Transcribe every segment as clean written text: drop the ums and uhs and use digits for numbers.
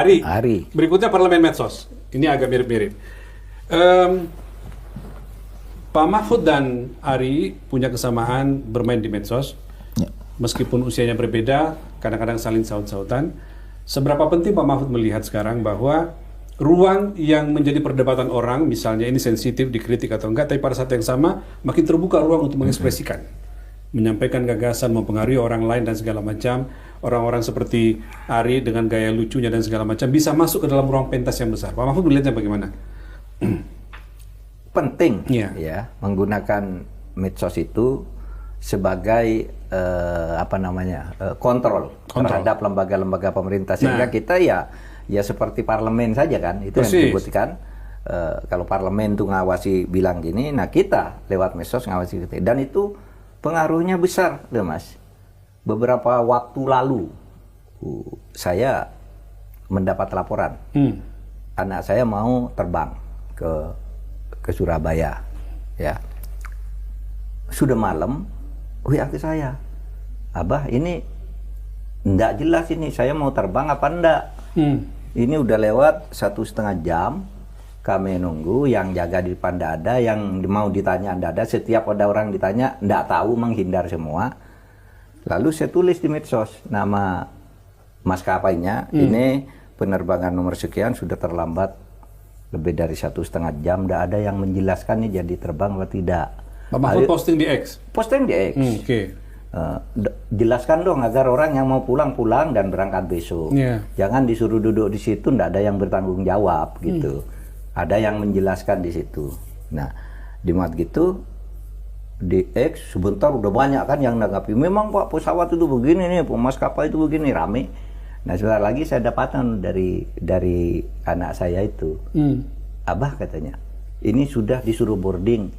Ari. Berikutnya parlemen medsos. Ini agak mirip-mirip. Pak Mahfud dan Ari punya kesamaan bermain di medsos. Ya. Meskipun usianya berbeda, kadang-kadang saling saut-sautan. Seberapa penting Pak Mahfud melihat sekarang bahwa ruang yang menjadi perdebatan orang, misalnya ini sensitif, dikritik atau enggak, tapi pada saat yang sama makin terbuka ruang untuk mengekspresikan, menyampaikan gagasan, mempengaruhi orang lain dan segala macam. Orang-orang seperti Ari dengan gaya lucunya dan segala macam bisa masuk ke dalam ruang pentas yang besar. Pak Mahfud melihatnya bagaimana? Penting Iya. ya menggunakan medsos itu sebagai kontrol terhadap lembaga-lembaga pemerintah, sehingga kita ya seperti parlemen saja kan, itu yang disebutkan. Kalau parlemen tuh ngawasi bilang gini, nah kita lewat medsos ngawasi gitu. Dan itu pengaruhnya besar loh Mas. Beberapa waktu lalu saya mendapat laporan anak saya mau terbang ke Surabaya, ya. Sudah malam, WA ke saya, Abah ini enggak jelas ini saya mau terbang apa enggak. Ini udah lewat 1,5 jam, kami nunggu, yang jaga di depan enggak ada, yang mau ditanya enggak ada, setiap ada orang ditanya enggak tahu, menghindar semua. Lalu saya tulis di medsos nama maskapainya, ini penerbangan nomor sekian sudah terlambat lebih dari 1,5 jam, enggak ada yang menjelaskan nih jadi terbang atau tidak. Pak Mahfud posting di X? Posting di X. Jelaskan dong agar orang yang mau pulang dan berangkat besok. Jangan disuruh duduk di situ, enggak ada yang bertanggung jawab gitu. Ada yang menjelaskan di situ. Nah, di mat gitu di X sebentar udah banyak kan yang nanggapi, memang Pak pesawat itu begini nih, maskapai itu begini, rame. Nah sebentar lagi saya dapatan dari anak saya itu, Abah katanya, ini sudah disuruh boarding,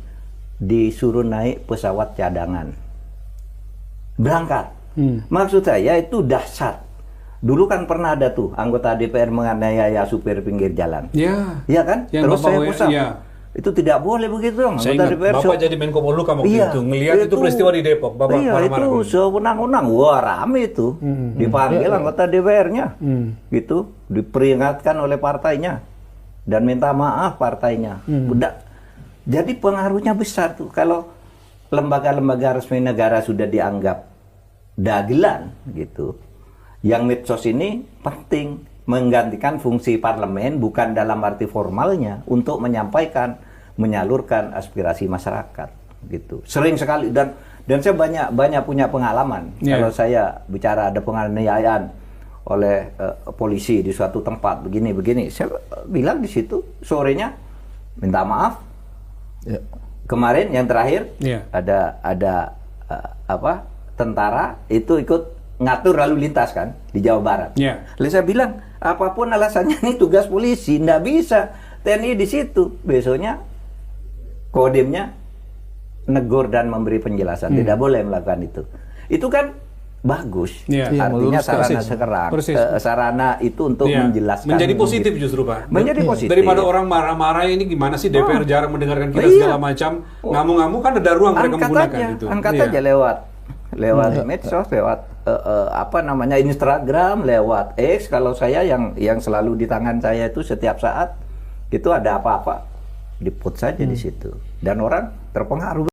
disuruh naik pesawat cadangan, berangkat. Maksud saya itu dahsyat. Dulu kan pernah ada tuh anggota DPR menganiaya supir pinggir jalan. Iya kan? Terus saya pusat. Itu tidak boleh begitu dong. Saya ingat, Bapak jadi Menko Polhukam waktu itu, ngelihat itu peristiwa di Depok, Bapak marah-marah. Itu sewenang-wenang, wah rame itu. Dipanggil anggota DPR-nya, gitu, diperingatkan oleh partainya, dan minta maaf partainya. Jadi pengaruhnya besar tuh. Kalau lembaga-lembaga resmi negara sudah dianggap dagelan, gitu, yang medsos ini penting menggantikan fungsi parlemen, bukan dalam arti formalnya, untuk menyampaikan, menyalurkan aspirasi masyarakat, gitu. Sering sekali, dan saya banyak punya pengalaman. Kalau saya bicara ada penganiayaan oleh polisi di suatu tempat begini, saya bilang di situ sorenya minta maaf. Kemarin yang terakhir ada tentara itu ikut ngatur lalu lintas kan di Jawa Barat. Lalu saya bilang, apapun alasannya ini tugas polisi, nggak bisa TNI di situ. Besoknya Kodimnya negur dan memberi penjelasan, tidak boleh melakukan itu. Itu kan bagus. Artinya sarana sekarang, sarana itu untuk menjelaskan. Menjadi positif justru Pak. Menjadi positif. Daripada orang marah-marah ini gimana sih DPR jarang mendengarkan kita segala macam, ngamuk-ngamuk kan ada ruang mereka menggunakan itu. Angkat aja lewat medsos, lewat Instagram, lewat X. Kalau saya yang selalu di tangan saya itu setiap saat itu ada apa-apa, di-put saja di situ, dan orang terpengaruh.